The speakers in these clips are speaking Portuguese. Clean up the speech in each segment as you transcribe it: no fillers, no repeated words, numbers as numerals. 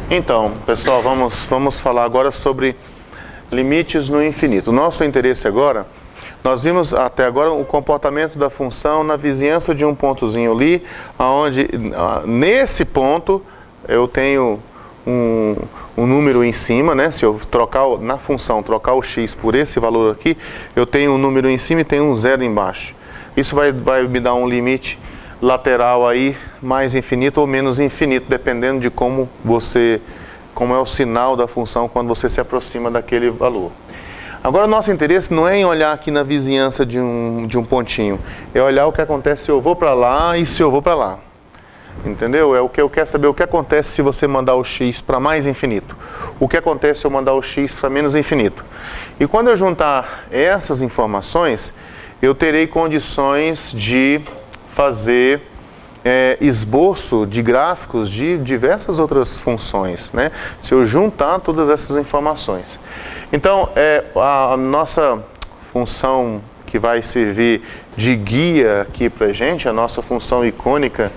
Então, pessoal, vamos falar agora sobre limites no infinito. O nosso interesse agora, nós vimos até agora o comportamento da função na vizinhança de um pontozinho ali, onde nesse ponto eu tenho um número em cima, né? Se eu trocar na função, trocar o x por esse valor aqui, eu tenho um número em cima e tenho um zero embaixo. Isso vai me dar um limite lateral aí, mais infinito ou menos infinito, dependendo de como é o sinal da função quando você se aproxima daquele valor. Agora, o nosso interesse não é em olhar aqui na vizinhança de um pontinho, é olhar o que acontece se eu vou para lá e se eu vou para lá. Entendeu? É o que eu quero saber, o que acontece se você mandar o x para mais infinito. O que acontece se eu mandar o x para menos infinito. E quando eu juntar essas informações, eu terei condições de fazer esboço de gráficos de diversas outras funções, né? Se eu juntar todas essas informações. Então, a nossa função que vai servir de guia aqui para a gente, a nossa função icônica,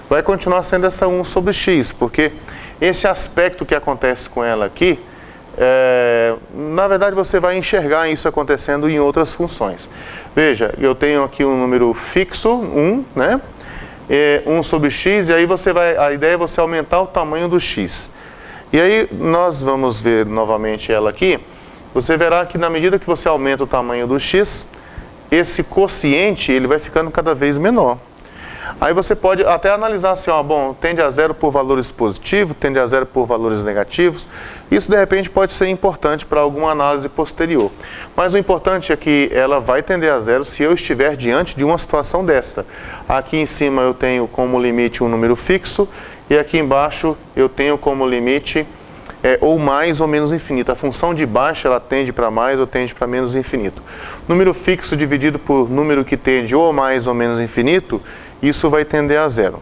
vai continuar sendo essa 1 sobre x, porque esse aspecto que acontece com ela aqui, na verdade você vai enxergar isso acontecendo em outras funções. Veja, eu tenho aqui um número fixo, 1, né? 1 sobre x, e aí a ideia é você aumentar o tamanho do x. E aí nós vamos ver novamente ela aqui. Você verá que na medida que você aumenta o tamanho do x, esse quociente ele vai ficando cada vez menor. Aí você pode até analisar assim, bom, tende a zero por valores positivos, tende a zero por valores negativos. Isso de repente pode ser importante para alguma análise posterior. Mas o importante é que ela vai tender a zero se eu estiver diante de uma situação dessa. Aqui em cima eu tenho como limite um número fixo e aqui embaixo eu tenho como limite ou mais ou menos infinito. A função de baixo ela tende para mais ou tende para menos infinito. Número fixo dividido por número que tende ou mais ou menos infinito, isso vai tender a zero.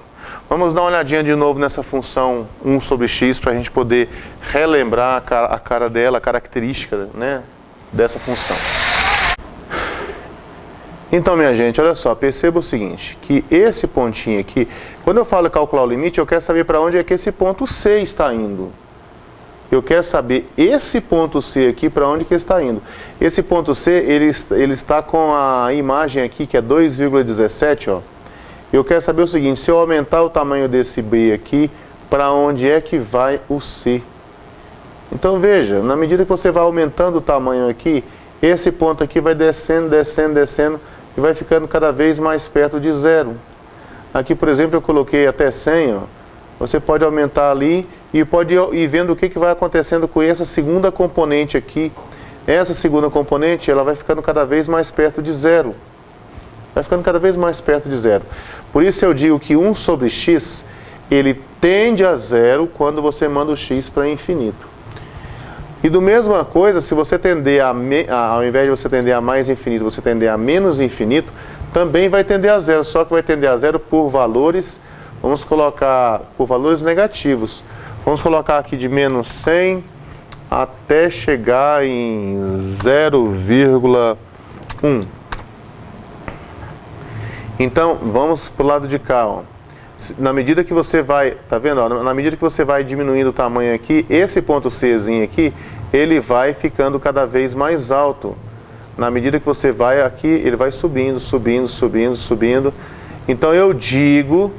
Vamos dar uma olhadinha de novo nessa função 1 sobre x para a gente poder relembrar a cara dela, a característica, né, dessa função. Então, minha gente, olha só, perceba o seguinte, que esse pontinho aqui, quando eu falo calcular o limite, eu quero saber para onde é que esse ponto C está indo. Eu quero saber esse ponto C aqui, para onde que ele está indo. Esse ponto C, ele está com a imagem aqui, que é 2,17, ó. Eu quero saber o seguinte, se eu aumentar o tamanho desse B aqui, para onde é que vai o C? Então veja, na medida que você vai aumentando o tamanho aqui, esse ponto aqui vai descendo, descendo, descendo, e vai ficando cada vez mais perto de zero. Aqui, por exemplo, eu coloquei até 100, ó. Você pode aumentar ali e pode ir vendo o que vai acontecendo com essa segunda componente aqui. Essa segunda componente, ela vai ficando cada vez mais perto de zero. Vai ficando cada vez mais perto de zero. Por isso eu digo que 1 sobre x, ele tende a zero quando você manda o x para infinito. E do mesma coisa, se você tender ao invés de você tender a mais infinito, você tender a menos infinito, também vai tender a zero, só que vai tender a zero por valores, vamos colocar por valores negativos. Vamos colocar aqui de menos 100 até chegar em 0,1. Então, vamos para o lado de cá, ó. Na medida que você vai, tá vendo? Ó, na medida que você vai diminuindo o tamanho aqui, esse ponto Czinho aqui, ele vai ficando cada vez mais alto. Na medida que você vai aqui, ele vai subindo, subindo, subindo, subindo. Então, eu digo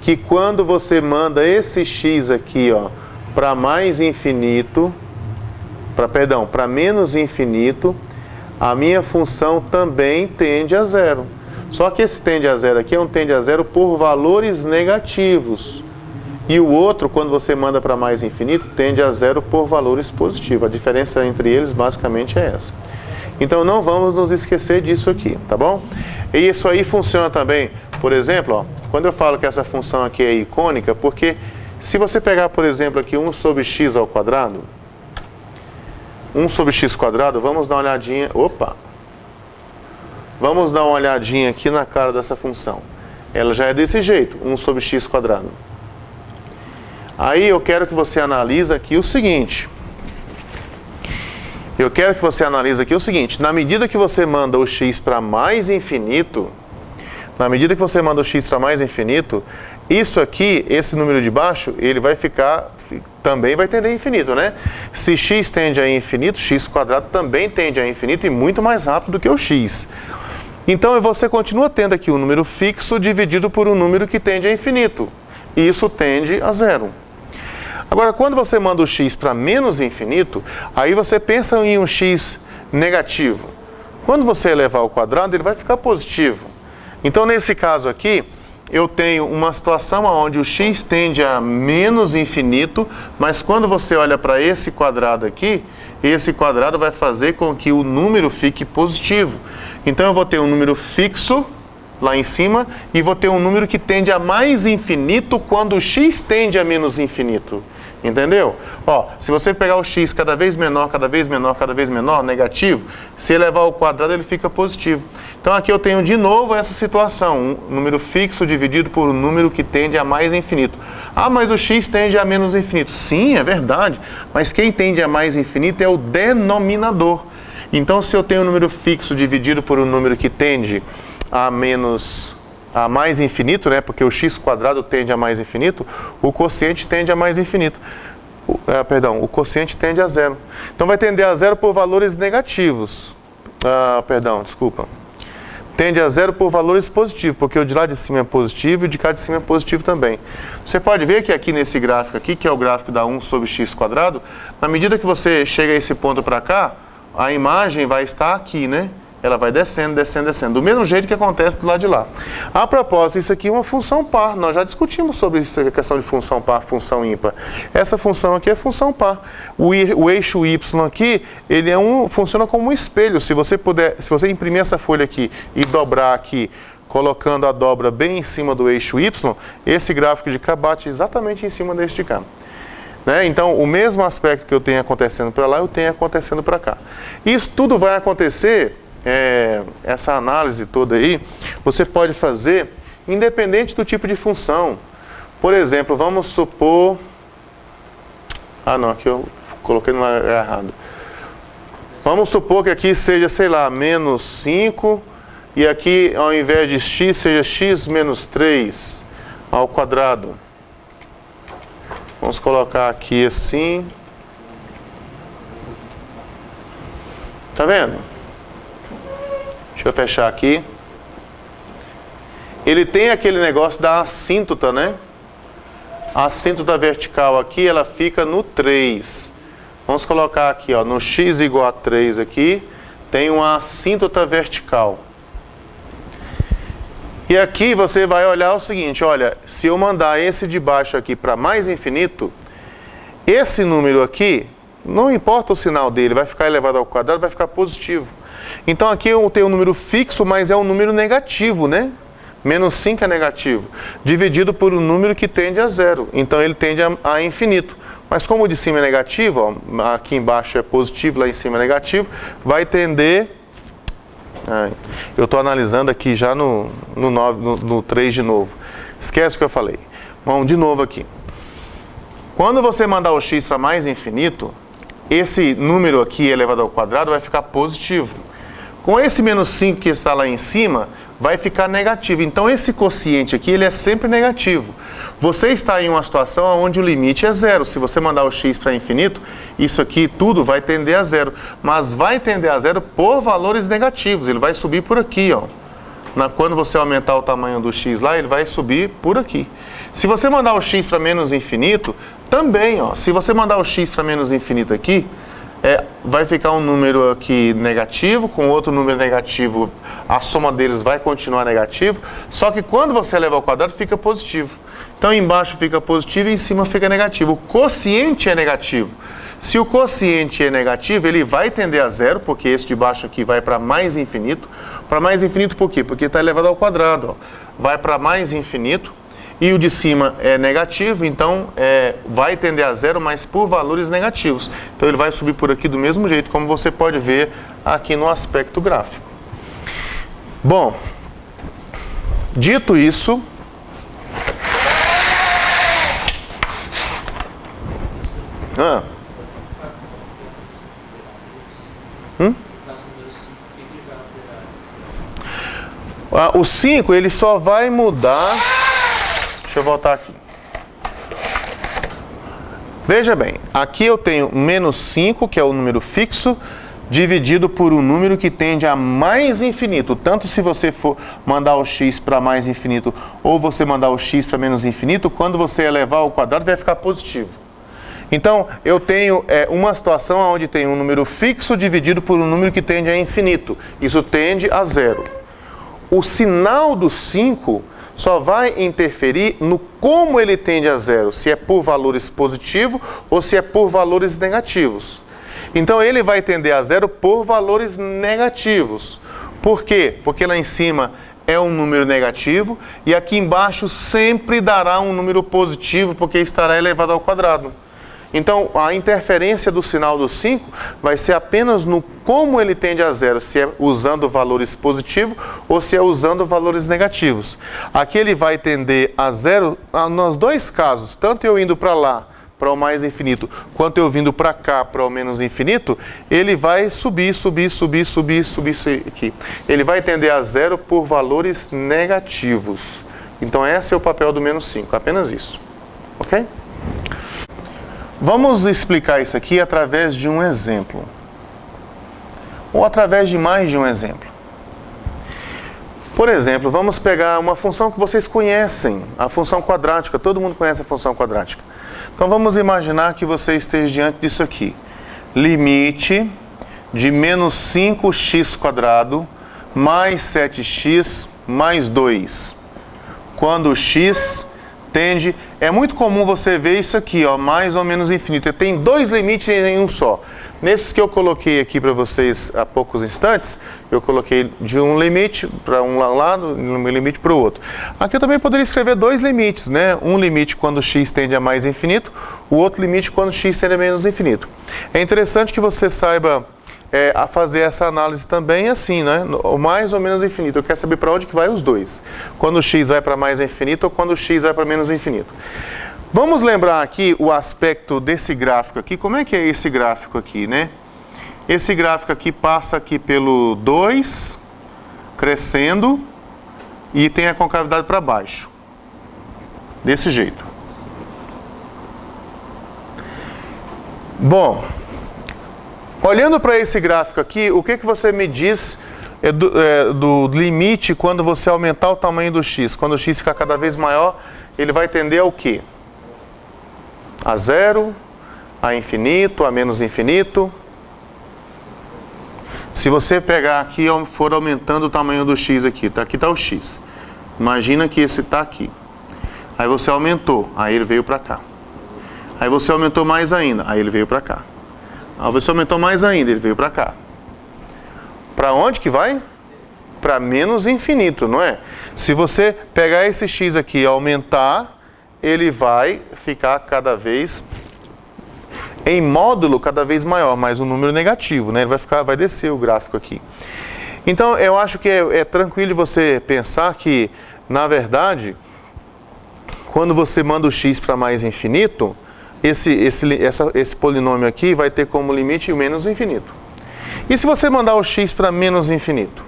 que quando você manda esse x aqui, ó, para mais infinito, para menos infinito, a minha função também tende a zero. Só que esse tende a zero aqui é um tende a zero por valores negativos. E o outro, quando você manda para mais infinito, tende a zero por valores positivos. A diferença entre eles basicamente é essa. Então não vamos nos esquecer disso aqui, tá bom? E isso aí funciona também, por exemplo, ó, quando eu falo que essa função aqui é icônica, porque se você pegar, por exemplo, aqui 1 sobre x ao quadrado, 1 sobre x quadrado, vamos dar uma olhadinha, vamos dar uma olhadinha aqui na cara dessa função. Ela já é desse jeito, 1 sobre x quadrado. Aí eu quero que você analise aqui o seguinte. Na medida que você manda o x para mais infinito, Isso aqui, esse número de baixo, ele vai ficar, também vai tender a infinito, né? Se x tende a infinito, x² também tende a infinito e muito mais rápido do que o x. Então você continua tendo aqui um número fixo dividido por um número que tende a infinito. E isso tende a zero. Agora, quando você manda o x para menos infinito, aí você pensa em um x negativo. Quando você elevar ao quadrado, ele vai ficar positivo. Então, nesse caso aqui, eu tenho uma situação onde o x tende a menos infinito, mas quando você olha para esse quadrado aqui, esse quadrado vai fazer com que o número fique positivo. Então, eu vou ter um número fixo lá em cima e vou ter um número que tende a mais infinito quando o x tende a menos infinito. Entendeu? Ó, se você pegar o x cada vez menor, cada vez menor, cada vez menor, negativo, se elevar ao quadrado ele fica positivo. Então aqui eu tenho de novo essa situação, um número fixo dividido por um número que tende a mais infinito. Ah, mas o x tende a menos infinito. Sim, é verdade, mas quem tende a mais infinito é o denominador. Então se eu tenho um número fixo dividido por um número que tende a mais infinito, né? Porque o x² tende a mais infinito, o quociente tende a mais infinito. O quociente tende a zero. Então vai tender a zero por valores negativos. Tende a zero por valores positivos, porque o de lá de cima é positivo e o de cá de cima é positivo também. Você pode ver que aqui nesse gráfico aqui, que é o gráfico da 1 sobre x², na medida que você chega a esse ponto para cá, a imagem vai estar aqui, né? Ela vai descendo, descendo, descendo, do mesmo jeito que acontece do lado de lá. A propósito, isso aqui é uma função par. Nós já discutimos sobre isso, a questão de função par, função ímpar. Essa função aqui é função par. O eixo y aqui, ele funciona como um espelho. Se você imprimir essa folha aqui e dobrar aqui, colocando a dobra bem em cima do eixo y, esse gráfico de cá bate exatamente em cima desse de cá. Né? Então, o mesmo aspecto que eu tenho acontecendo para lá, eu tenho acontecendo para cá. Isso tudo vai acontecer... essa análise toda aí, você pode fazer independente do tipo de função. Por exemplo, vamos supor... aqui eu coloquei no lugar errado. Vamos supor que aqui seja, sei lá, menos 5, e aqui, ao invés de x, seja x menos 3 ao quadrado. Vamos colocar aqui assim. Tá vendo? Deixa eu fechar aqui. Ele tem aquele negócio da assíntota, né? A assíntota vertical aqui, ela fica no 3. Vamos colocar aqui, ó, no x igual a 3 aqui, tem uma assíntota vertical. E aqui você vai olhar o seguinte, olha, se eu mandar esse de baixo aqui para mais infinito, esse número aqui, não importa o sinal dele, vai ficar elevado ao quadrado, vai ficar positivo. Então aqui eu tenho um número fixo, mas é um número negativo, né? Menos 5 é negativo. Dividido por um número que tende a zero. Então ele tende a infinito. Mas como o de cima é negativo, ó, aqui embaixo é positivo, lá em cima é negativo, vai tender... eu estou analisando aqui já no 3 de novo. Esquece o que eu falei. Vamos de novo aqui. Quando você mandar o x para mais infinito, esse número aqui elevado ao quadrado vai ficar positivo. Com esse menos 5 que está lá em cima, vai ficar negativo. Então esse quociente aqui, ele é sempre negativo. Você está em uma situação onde o limite é zero. Se você mandar o x para infinito, isso aqui tudo vai tender a zero. Mas vai tender a zero por valores negativos. Ele vai subir por aqui, ó. Quando você aumentar o tamanho do x lá, ele vai subir por aqui. Se você mandar o x para menos infinito, também, ó. Se você mandar o x para menos infinito aqui, vai ficar um número aqui negativo, com outro número negativo, a soma deles vai continuar negativo, só que quando você eleva ao quadrado, fica positivo. Então, embaixo fica positivo e em cima fica negativo. O quociente é negativo. Se o quociente é negativo, ele vai tender a zero, porque esse de baixo aqui vai para mais infinito. Para mais infinito por quê? Porque está elevado ao quadrado. Ó. Vai para mais infinito. E o de cima é negativo, então vai tender a zero, mas por valores negativos. Então ele vai subir por aqui do mesmo jeito, como você pode ver aqui no aspecto gráfico. Bom, dito isso... O 5 ele só vai mudar... Deixa eu voltar aqui. Veja bem, aqui eu tenho menos 5, que é o número fixo, dividido por um número que tende a mais infinito. Tanto se você for mandar o x para mais infinito ou você mandar o x para menos infinito, quando você elevar ao quadrado vai ficar positivo. Então, eu tenho uma situação onde tem um número fixo dividido por um número que tende a infinito. Isso tende a zero. O sinal do 5 só vai interferir no como ele tende a zero, se é por valores positivos ou se é por valores negativos. Então, ele vai tender a zero por valores negativos. Por quê? Porque lá em cima é um número negativo e aqui embaixo sempre dará um número positivo porque estará elevado ao quadrado. Então, a interferência do sinal do 5 vai ser apenas no como ele tende a zero, se é usando valores positivos ou se é usando valores negativos. Aqui ele vai tender a zero nos dois casos, tanto eu indo para lá, para o mais infinito, quanto eu vindo para cá, para o menos infinito, ele vai subir aqui. Ele vai tender a zero por valores negativos. Então, esse é o papel do menos 5, apenas isso. Ok? Vamos explicar isso aqui através de um exemplo. Ou através de mais de um exemplo. Por exemplo, vamos pegar uma função que vocês conhecem, a função quadrática. Todo mundo conhece a função quadrática. Então, vamos imaginar que você esteja diante disso aqui. Limite de menos 5x² mais 7x mais 2. Quando o x tende... É muito comum você ver isso aqui, ó, mais ou menos infinito. Tem dois limites em um só. Nesses que eu coloquei aqui para vocês há poucos instantes, eu coloquei de um limite para um lado e um limite para o outro. Aqui eu também poderia escrever dois limites, né? Um limite quando x tende a mais infinito, o outro limite quando x tende a menos infinito. É interessante que você saiba a fazer essa análise também assim, né? O mais ou menos infinito. Eu quero saber para onde que vai os dois. Quando o x vai para mais infinito ou quando o x vai para menos infinito. Vamos lembrar aqui o aspecto desse gráfico aqui. Como é que é esse gráfico aqui, né? Esse gráfico aqui passa aqui pelo 2, crescendo, e tem a concavidade para baixo. Desse jeito. Bom, olhando para esse gráfico aqui, o que você me diz do limite quando você aumentar o tamanho do x? Quando o x ficar cada vez maior, ele vai tender ao quê? A zero, a infinito, a menos infinito. Se você pegar aqui e for aumentando o tamanho do x aqui está o x. Imagina que esse está aqui. Aí você aumentou, aí ele veio para cá. Aí você aumentou mais ainda, aí ele veio para cá. Aí você aumentou mais ainda, ele veio para cá. Para onde que vai? Para menos infinito, não é? Se você pegar esse x aqui e aumentar, ele vai ficar cada vez em módulo cada vez maior, mas um número negativo, né? Ele vai descer o gráfico aqui. Então, eu acho que é tranquilo você pensar que, na verdade, quando você manda o x para mais infinito, esse polinômio aqui vai ter como limite o menos infinito. E se você mandar o x para menos infinito?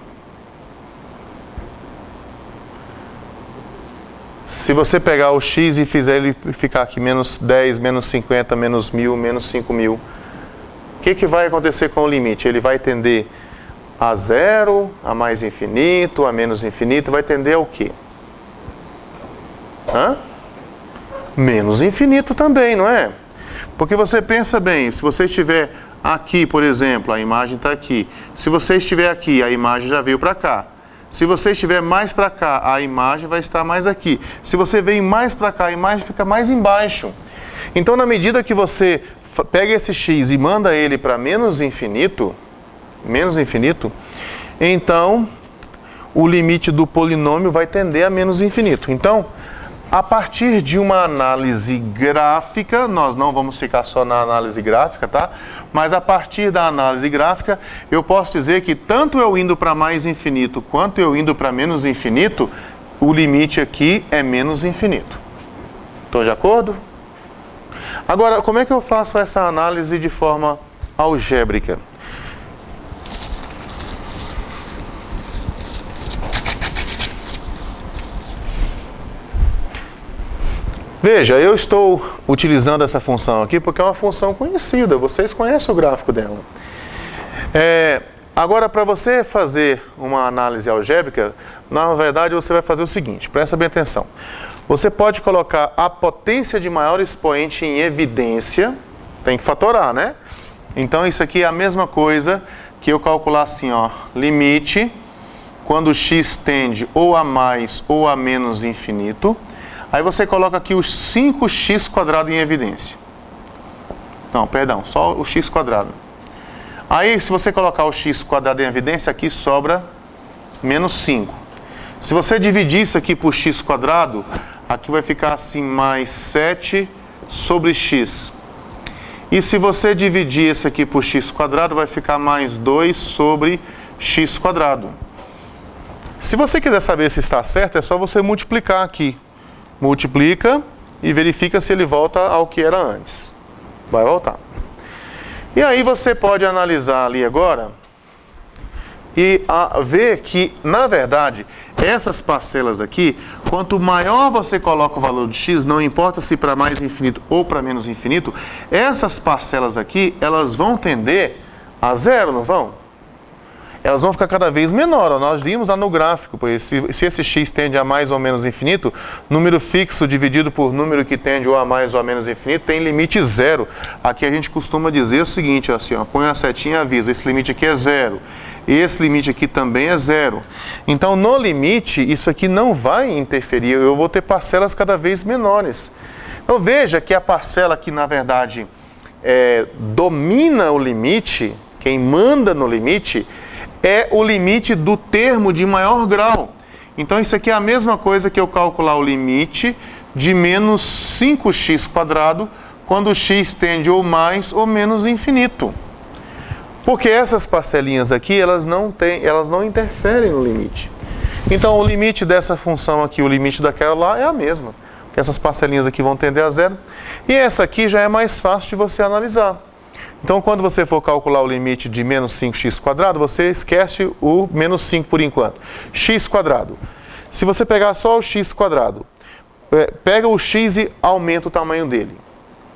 Se você pegar o x e fizer ele ficar aqui menos 10, menos 50, menos 1000, menos 5000, o que vai acontecer com o limite? Ele vai tender a zero, a mais infinito, a menos infinito, vai tender ao quê? Menos infinito também, não é? Porque você pensa bem, se você estiver aqui, por exemplo, a imagem está aqui. Se você estiver aqui, a imagem já veio para cá. Se você estiver mais para cá, a imagem vai estar mais aqui. Se você vem mais para cá, a imagem fica mais embaixo. Então, na medida que você pega esse x e manda ele para menos infinito, então o limite do polinômio vai tender a menos infinito. Então, a partir de uma análise gráfica, nós não vamos ficar só na análise gráfica, tá? Mas a partir da análise gráfica, eu posso dizer que tanto eu indo para mais infinito, quanto eu indo para menos infinito, o limite aqui é menos infinito. Estão de acordo? Agora, como é que eu faço essa análise de forma algébrica? Veja, eu estou utilizando essa função aqui porque é uma função conhecida, vocês conhecem o gráfico dela. Agora, para você fazer uma análise algébrica, na verdade você vai fazer o seguinte, presta bem atenção. Você pode colocar a potência de maior expoente em evidência, tem que fatorar, né? Então isso aqui é a mesma coisa que eu calcular assim, ó, limite, quando x tende ou a mais ou a menos infinito, aí você coloca aqui os 5x² em evidência. Não, perdão, só o x². Aí, se você colocar o x² em evidência, aqui sobra menos 5. Se você dividir isso aqui por x², aqui vai ficar assim, mais 7 sobre x. E se você dividir esse aqui por x², vai ficar mais 2 sobre x². Se você quiser saber se está certo, é só você multiplicar aqui. Multiplica e verifica se ele volta ao que era antes. Vai voltar. E aí você pode analisar ali agora e ver que, na verdade, essas parcelas aqui, quanto maior você coloca o valor de x, não importa se para mais infinito ou para menos infinito, essas parcelas aqui, elas vão tender a zero, não vão? Elas vão ficar cada vez menor. Nós vimos lá no gráfico, pois se esse x tende a mais ou menos infinito, número fixo dividido por número que tende ou a mais ou a menos infinito tem limite zero. Aqui a gente costuma dizer o seguinte, assim, ó, põe a setinha e avisa, esse limite aqui é zero. Esse limite aqui também é zero. Então, no limite, isso aqui não vai interferir, eu vou ter parcelas cada vez menores. Então, veja que a parcela que, na verdade, domina o limite, quem manda no limite, é o limite do termo de maior grau. Então, isso aqui é a mesma coisa que eu calcular o limite de menos 5x² quando x tende ou mais ou menos infinito. Porque essas parcelinhas aqui, elas não interferem no limite. Então, o limite dessa função aqui, o limite daquela lá é a mesma. Porque essas parcelinhas aqui vão tender a zero. E essa aqui já é mais fácil de você analisar. Então, quando você for calcular o limite de menos 5x², você esquece o menos 5 por enquanto. x². Se você pegar só o x², pega o x e aumenta o tamanho dele.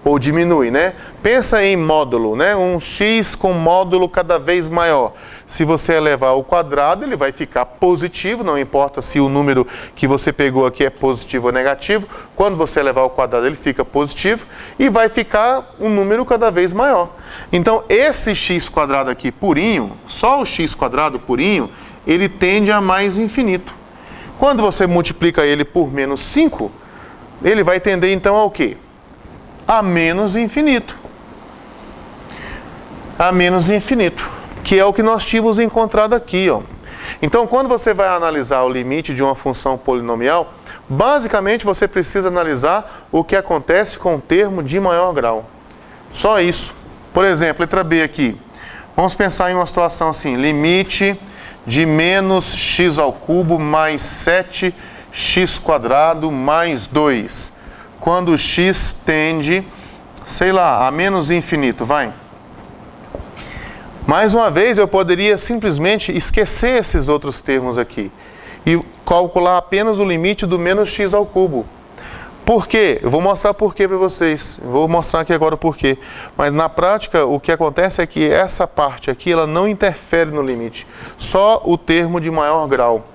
Ou diminui, né? Pensa em módulo, né? Um x com módulo cada vez maior. Se você elevar ao quadrado, ele vai ficar positivo, não importa se o número que você pegou aqui é positivo ou negativo. Quando você elevar ao quadrado, ele fica positivo e vai ficar um número cada vez maior. Então, esse x² aqui purinho, só o x² purinho, ele tende a mais infinito. Quando você multiplica ele por menos 5, ele vai tender então ao quê? A menos infinito. A menos infinito, que é o que nós tínhamos encontrado aqui, ó. Então, quando você vai analisar o limite de uma função polinomial, basicamente você precisa analisar o que acontece com o termo de maior grau. Só isso. Por exemplo, letra B aqui. Vamos pensar em uma situação assim, limite de menos x² mais 7x² mais 2. Quando x tende, sei lá, a menos infinito, vai. Mais uma vez, eu poderia simplesmente esquecer esses outros termos aqui e calcular apenas o limite do menos x². Por quê? Eu vou mostrar por quê para vocês. Eu vou mostrar aqui agora o porquê. Mas na prática, o que acontece é que essa parte aqui, ela não interfere no limite. Só o termo de maior grau.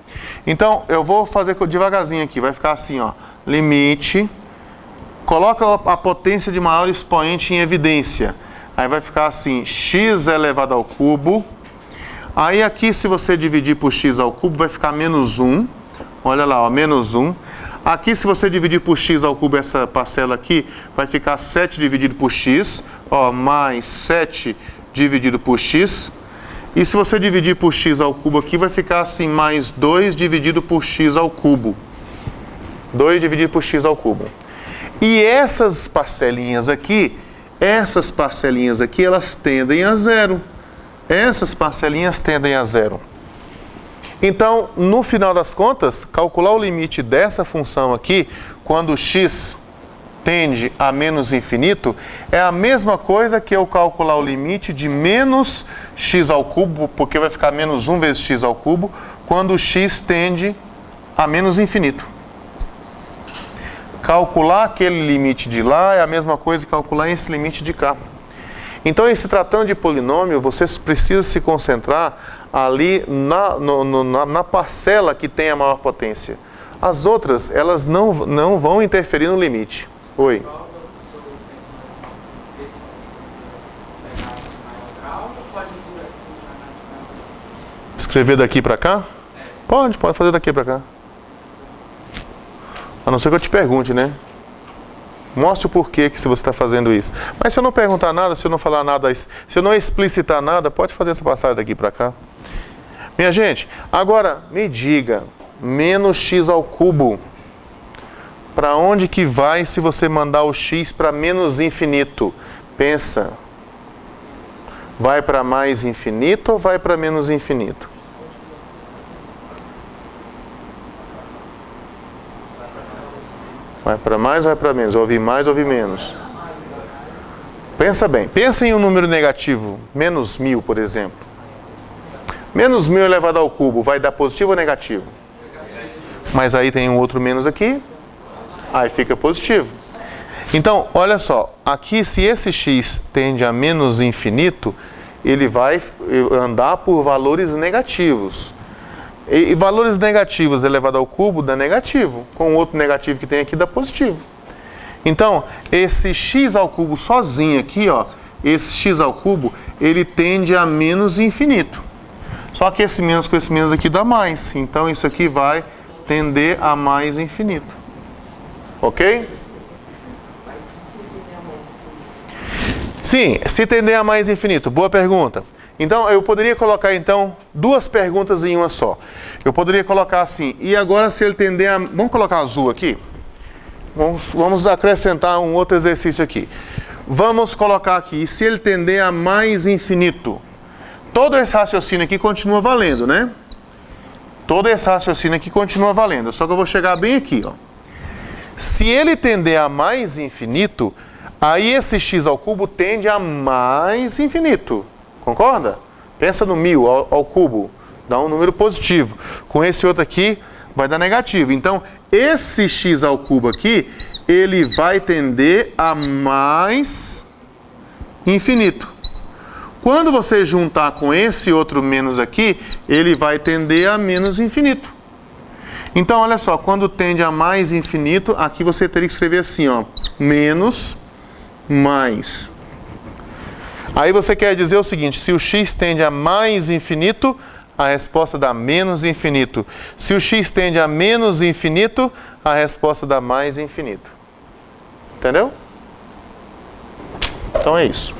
Então, eu vou fazer devagarzinho aqui. Vai ficar assim, ó. Limite... Coloca a potência de maior expoente em evidência. Aí vai ficar assim, x elevado ao cubo. Aí aqui, se você dividir por x ao cubo, vai ficar menos 1. Olha lá, ó, menos 1. Aqui, se você dividir por x ao cubo, essa parcela aqui, vai ficar 7 dividido por x. Ó, mais 7 dividido por x. E se você dividir por x ao cubo aqui, vai ficar assim, mais 2 dividido por x ao cubo. 2 dividido por x ao cubo. E essas parcelinhas aqui, elas tendem a zero. Essas parcelinhas tendem a zero. Então, no final das contas, calcular o limite dessa função aqui, quando x tende a menos infinito, é a mesma coisa que eu calcular o limite de menos x², porque vai ficar menos 1 vezes x², quando x tende a menos infinito. calcular aquele limite de lá é a mesma coisa que calcular esse limite de cá. Então, em se tratando de polinômio, você precisa se concentrar ali na parcela que tem a maior potência. As outras, elas não vão interferir no limite. Oi? Escrever daqui para cá? Pode fazer daqui para cá. A não ser que eu te pergunte, né? Mostre o porquê que você está fazendo isso. Mas se eu não perguntar nada, se eu não falar nada, se eu não explicitar nada, pode fazer essa passagem daqui para cá. Minha gente, agora me diga, menos x ao cubo, para onde que vai se você mandar o x para menos infinito? Pensa. Vai para mais infinito ou vai para menos infinito? Vai para mais ou vai para menos? Ouvi mais ou ouvi menos? Pensa bem. Pensa em um número negativo. Menos 1000, por exemplo. Menos 1000 elevado ao cubo. Vai dar positivo ou negativo? Mas aí tem um outro menos aqui. Aí fica positivo. Então, olha só. Aqui, se esse x tende a menos infinito, ele vai andar por valores negativos. E valores negativos elevado ao cubo dá negativo. Com o outro negativo que tem aqui dá positivo. Então, esse x ao cubo sozinho aqui, ó, esse x ao cubo, ele tende a menos infinito. Só que esse menos com esse menos aqui dá mais. Então, isso aqui vai tender a mais infinito. Ok? Sim, se tender a mais infinito. Boa pergunta. Então, eu poderia colocar, então, duas perguntas em uma só. Eu poderia colocar assim, e agora se ele tender a... Vamos colocar azul aqui? Vamos acrescentar um outro exercício aqui. Vamos colocar aqui, e se ele tender a mais infinito? Todo esse raciocínio aqui continua valendo, né? Todo esse raciocínio aqui continua valendo. Só que eu vou chegar bem aqui, ó. Se ele tender a mais infinito, aí esse x ao cubo tende a mais infinito. Concorda? Pensa no 1000 ao cubo, dá um número positivo. Com esse outro aqui, vai dar negativo. Então, esse x ao cubo aqui, ele vai tender a mais infinito. Quando você juntar com esse outro menos aqui, ele vai tender a menos infinito. Então, olha só, quando tende a mais infinito, aqui você teria que escrever assim, ó, menos, mais. Aí você quer dizer o seguinte, se o x tende a mais infinito, a resposta dá menos infinito. Se o x tende a menos infinito, a resposta dá mais infinito. Entendeu? Então é isso.